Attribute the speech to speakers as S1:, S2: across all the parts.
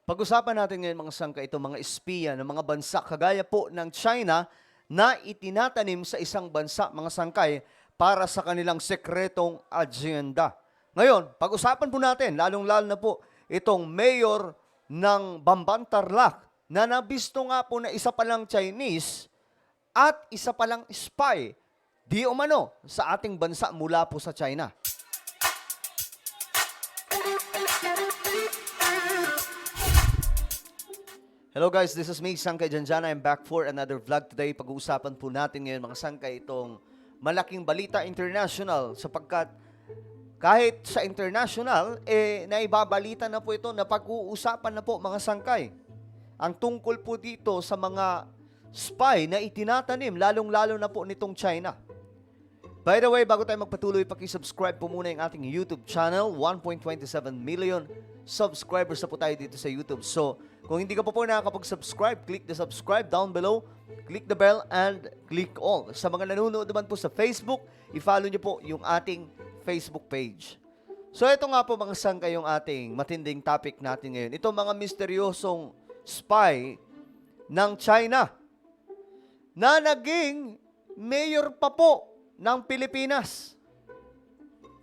S1: Pag-usapan natin ngayon mga sangka itong mga espiya ng mga bansa kagaya po ng China na itinatanim sa isang bansa mga sangkay para sa kanilang sekretong agenda. Ngayon, pag-usapan po natin lalong-lalo na po itong mayor ng Bamban Tarlac na nabisto nga po na isa palang Chinese at isa palang spy di umano sa ating bansa mula po sa China. Hello guys, this is me, Sangkay Janjana. I'm back for another vlog today. Pag-uusapan po natin ngayon mga sangkay itong malaking balita international sapagkat kahit sa international, naibabalita na po ito na pag-uusapan na po mga sangkay. Ang tungkol po dito sa mga spy na itinatanim, lalong-lalo na po nitong China. By the way, bago tayo magpatuloy, paki-subscribe po muna yung ating YouTube channel. 1.27 million subscribers na po tayo dito sa YouTube. So, kung hindi ka po nakakapag-subscribe, click the subscribe down below, click the bell, and click all. Sa mga nanonood naman po sa Facebook, i-follow nyo po yung ating Facebook page. So, ito nga po mga sangkay yung ating matinding topic natin ngayon. Ito mga misteryosong spy ng China na naging mayor pa po ng Pilipinas.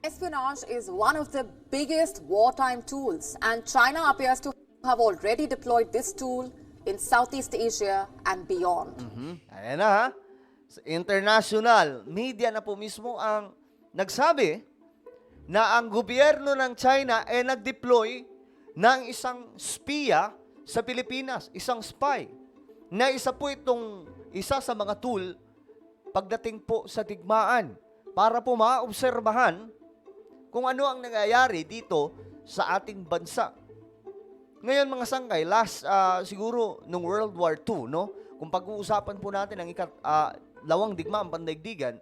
S2: Espionage is one of the biggest wartime tools, and China appears to have already deployed this tool in Southeast Asia and beyond.
S1: Ayan na ha. Sa international media na po mismo ang nagsabi na ang gobyerno ng China ay nag-deploy ng isang spiya sa Pilipinas, isang spy, na isa po itong isa sa mga tool pagdating po sa digmaan para po maobserbahan kung ano ang nangyayari dito sa ating bansa. Ngayon mga sangkay, siguro nung World War II, no? Kung pag-uusapan po natin ang lawang digmaan, pandaigdigan,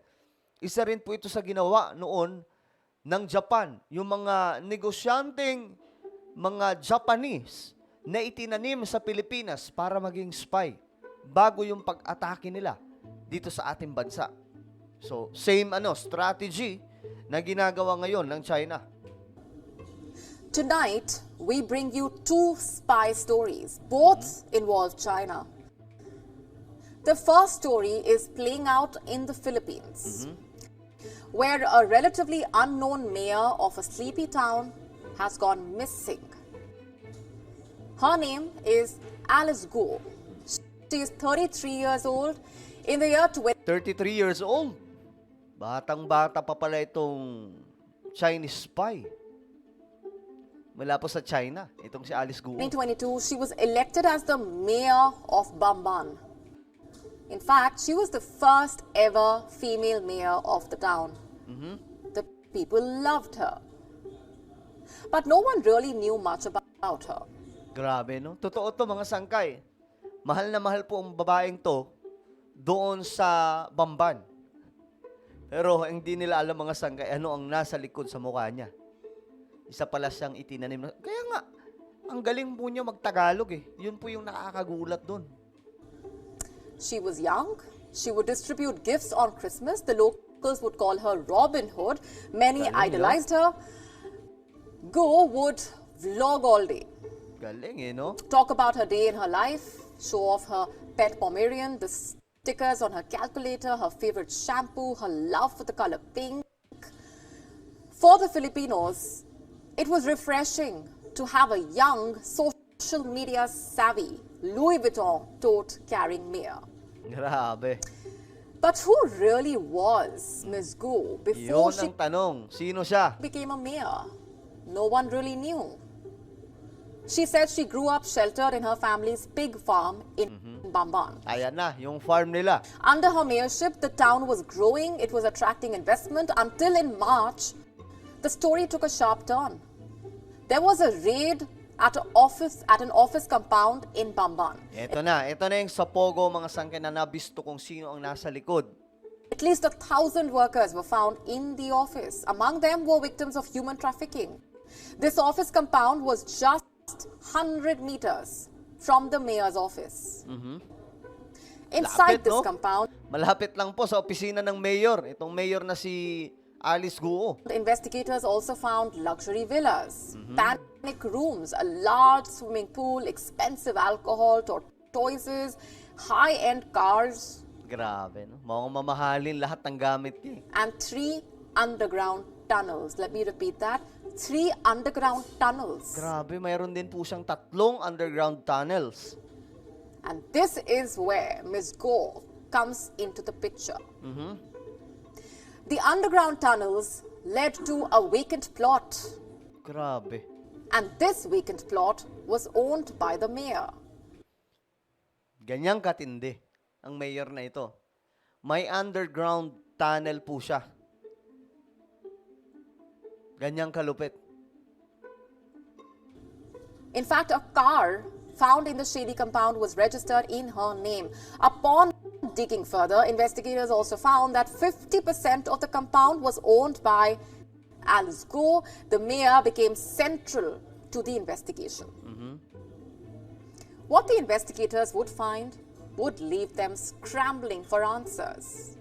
S1: isa rin po ito sa ginawa noon ng Japan. Yung mga negosyanteng mga Japanese na itinanim sa Pilipinas para maging spy bago yung pag-atake nila dito sa ating bansa. So, same strategy na ginagawa ngayon ng China.
S2: Tonight, we bring you two spy stories. Both involve China. The first story is playing out in the Philippines, where a relatively unknown mayor of a sleepy town has gone missing. Her name is Alice Guo. She is 33 years old. In the year
S1: 33 years old. Batang-bata pa pala itong Chinese spy. Mula po sa China, itong si Alice Guo.
S2: 2022, she was elected as the mayor of Bamban. In fact, she was the first ever female mayor of the town. The people loved her. But no one really knew much about her.
S1: Grabe, no? Totoo to mga sangkay. Mahal na mahal po ang babaeng to doon sa Bamban. Pero hindi nila alam mga sangkay ano ang nasa likod sa mukha niya. Isa pala siyang itinanim. Kaya nga, ang galing po niya magtagalog eh. Yun po yung nakakagulat doon.
S2: She was young. She would distribute gifts on Christmas. The locals would call her Robin Hood. Many
S1: Galing,
S2: idolized her. Go would vlog all day.
S1: Galing eh, no?
S2: Talk about her day in her life. Show off her pet Pomeranian, the stickers on her calculator, her favorite shampoo, her love for the color pink. For the Filipinos, it was refreshing to have a young, social media savvy, Louis Vuitton tote carrying mayor.
S1: Grabe.
S2: But who really was Ms. Guo before
S1: Yun
S2: she
S1: ang tanong. Sino siya?
S2: became a mayor? No one really knew. She said she grew up sheltered in her family's pig farm in Bamban.
S1: Ayan na, yung farm nila.
S2: Under her mayorship, the town was growing, it was attracting investment until in March, the story took a sharp turn. There was a raid at an office compound in Bamban.
S1: Ito na yung sa Pogo mga sangkay na nabisto kung sino ang nasa likod.
S2: At least 1,000 workers were found in the office. Among them were victims of human trafficking. This office compound was just 100 meters from the mayor's office. Inside
S1: Lapit,
S2: this
S1: no?
S2: compound,
S1: Malapit lang po sa opisina ng mayor. Itong mayor na si Alice Guo.
S2: investigators also found luxury villas, rooms, a large swimming pool, expensive alcohol, tortoises, high-end cars,
S1: Grabe, no? Mga mamahalin lahat ng gamit niya.
S2: and 3 underground tunnels. Let me repeat that. 3 underground tunnels.
S1: Grabe, mayroon din po siyang 3 underground tunnels.
S2: And this is where Ms. Go comes into the picture. The underground tunnels led to a vacant plot.
S1: Grabe.
S2: And this vacant plot was owned by the mayor.
S1: Ganyang katindi ang mayor na ito. May underground tunnel po siya. Ganyang kalupit.
S2: In fact, a car found in the shady compound was registered in her name. Upon digging further, investigators also found that 50% of the compound was owned by Alice Go. The mayor became central to the investigation. What the investigators would find would leave them scrambling for answers.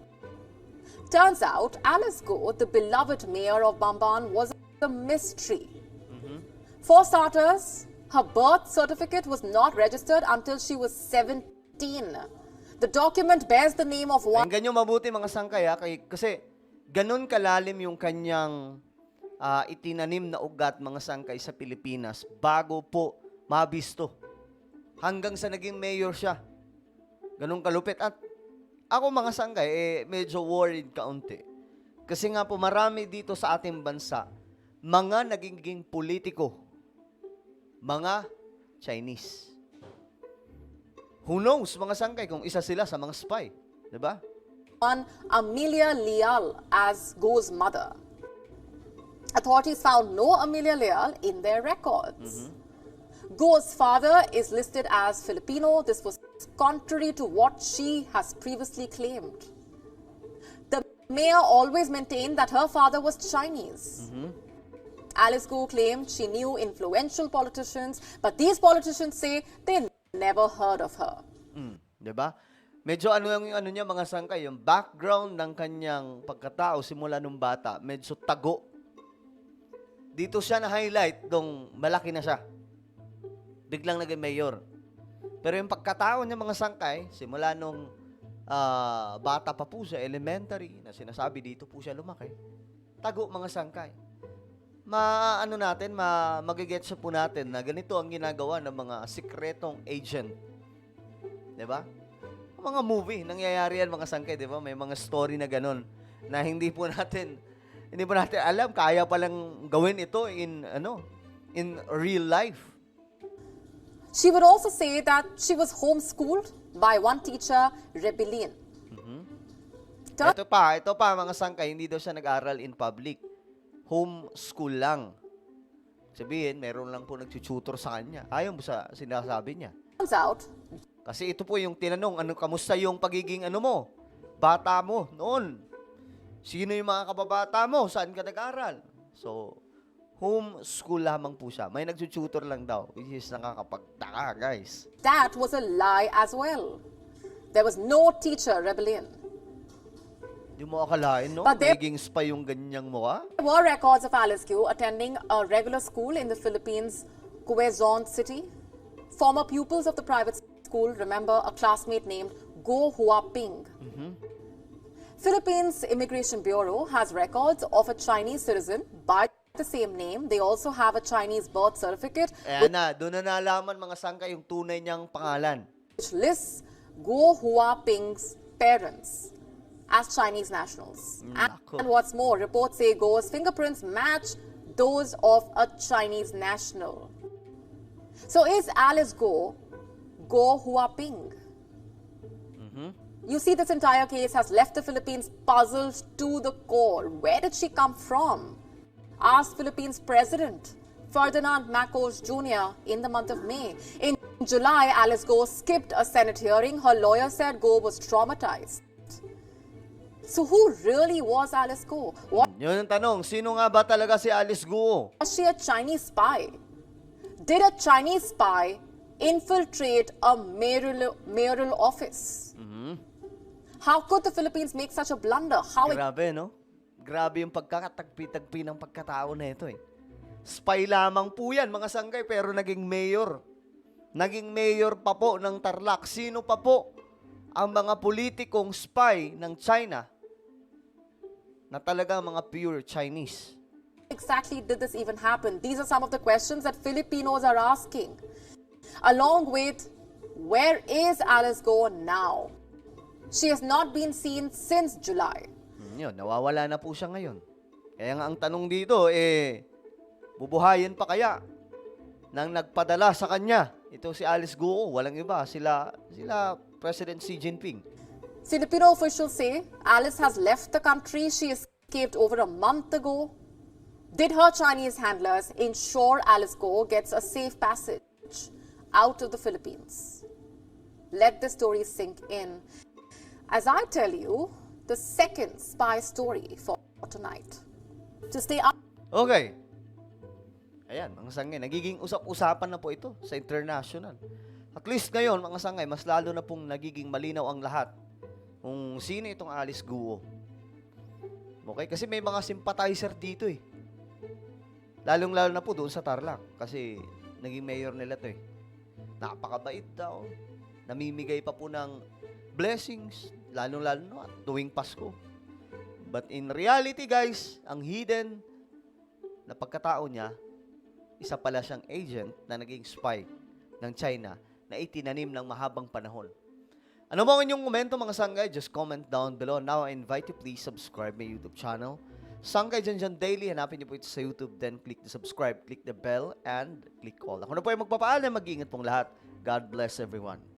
S2: Turns out, Alice Go, the beloved mayor of Bamban, was a mystery. For starters, her birth certificate was not registered until she was 17. The document bears the name of one.
S1: Pakinggan nyo mabuti mga sangkay kasi ganun kalalim yung kanyang itinanim na ugat mga sangkay sa Pilipinas bago po mabisto. Hanggang sa naging mayor siya. Ganun kalupit. At ako mga sangkay, medyo worried kaunti. Kasi nga po marami dito sa ating bansa, mga nagiging politiko, mga Chinese. Who knows, mga sangkay, kung isa sila sa mga spy. Diba?
S2: Amelia Leal as Go's mother. Authorities found no Amelia Leal in their records. Go's father is listed as Filipino. This was contrary to what she has previously claimed. The mayor always maintained that her father was Chinese. Alice Go claimed she knew influential politicians, but these politicians say they never heard of her.
S1: Diba? Medyo yung niya mga sangkay, yung background ng kanyang pagkatao simula nung bata, medyo tago. Dito siya na-highlight dong malaki na siya. Biglang naging mayor. Pero yung pagkatao niya mga sangkay, simula nung bata pa po siya, elementary, na sinasabi dito po siya lumaki, tago mga sangkay. Magigets po natin na ganito ang ginagawa ng mga sikretong agent. Diba? Mga movie, nangyayari yan mga sangkay, diba? May mga story na ganun na hindi po natin alam, kaya palang gawin ito in real life.
S2: She would also say that she was homeschooled by one teacher, Rebellion.
S1: Ito pa mga sangkay, hindi daw siya nag-aral in public. Homeschool lang. Sabihin, meron lang po nag-tutor sa kanya. Ayaw mo sa sinasabi niya.
S2: Turns out,
S1: kasi ito po yung tinanong, kamusta yung pagiging bata mo noon? Sino yung mga kababata mo? Saan ka nag-aral? So, homeschool lamang po siya. May nag-tutor lang daw, which is nakakapagtaka, guys.
S2: that was a lie as well. There was no teacher, Rebellion.
S1: Di mo akalain, no?
S2: But there-
S1: Magiging spy yung ganyang mukha?
S2: There were records of Alice Q attending a regular school in the Philippines, Quezon City. Former pupils of the private school remember a classmate named Go Huaping. Philippines Immigration Bureau has records of a Chinese citizen by the same name. They also have a Chinese birth certificate
S1: Ayan na, doon na nalaman mga sangkay yung tunay niyang pangalan.
S2: which lists Go Huaping's parents as Chinese nationals.
S1: Nako.
S2: And what's more, reports say Go's fingerprints match those of a Chinese national. So is Alice Go Huaping? You see, this entire case has left the Philippines puzzled to the core. Where did she come from? Asked Philippines President Ferdinand Marcos Jr. in the month of May. In July, Alice Go skipped a Senate hearing. Her lawyer said Go was traumatized. So who really was Alice Go?
S1: Yun ang tanong, sino nga ba talaga si Alice Guo?
S2: Was she a Chinese spy? Did a Chinese spy infiltrate a mayoral office? How could the Philippines make such a blunder? How
S1: Grabe, no? Grabe yung pagkakatagpi-tagpi ng pagkatao na ito, eh. Spy lamang po yan, mga sanggay, pero naging mayor. Naging mayor pa po ng Tarlac. Sino pa po ang mga politikong spy ng China na talaga mga pure Chinese?
S2: Exactly did this even happen? These are some of the questions that Filipinos are asking. Along with, where is Alice Go now? She has not been seen since July.
S1: Yun, nawawala na po siya ngayon. Kaya nga ang tanong dito, bubuhayin pa kaya nang nagpadala sa kanya? Ito si Alice Go, walang iba. Sila President Xi Jinping.
S2: Filipino officials say Alice has left the country. She escaped over a month ago. Did her Chinese handlers ensure Alice Go gets a safe passage out of the Philippines? Let the story sink in as I tell you the second spy story for tonight. To stay up.
S1: Okay. Ayan, mga sangay, nagiging usap-usapan na po ito sa international. At least ngayon, mga sangay, mas lalo na pong nagiging malinaw ang lahat kung sino itong Alice Guo. Okay? Kasi may mga sympathizer dito eh. Lalong-lalo na po doon sa Tarlac kasi naging mayor nila to eh. Napakabait daw. Namimigay pa po ng blessings, lalong-lalo na tuwing Pasko. But in reality, guys, ang hidden na pagkatao niya, isa pala siyang agent na naging spy ng China na itinanim ng mahabang panahon. Ano mo ang inyong komento, mga sanggay? Just comment down below. Now, I invite you please subscribe my YouTube channel. Sanggay Janjan Daily. Hanapin niyo po ito sa YouTube. Then, click the subscribe, click the bell, and click all. Ako na po ay magpapaalam. Mag-iingat pong lahat. God bless everyone.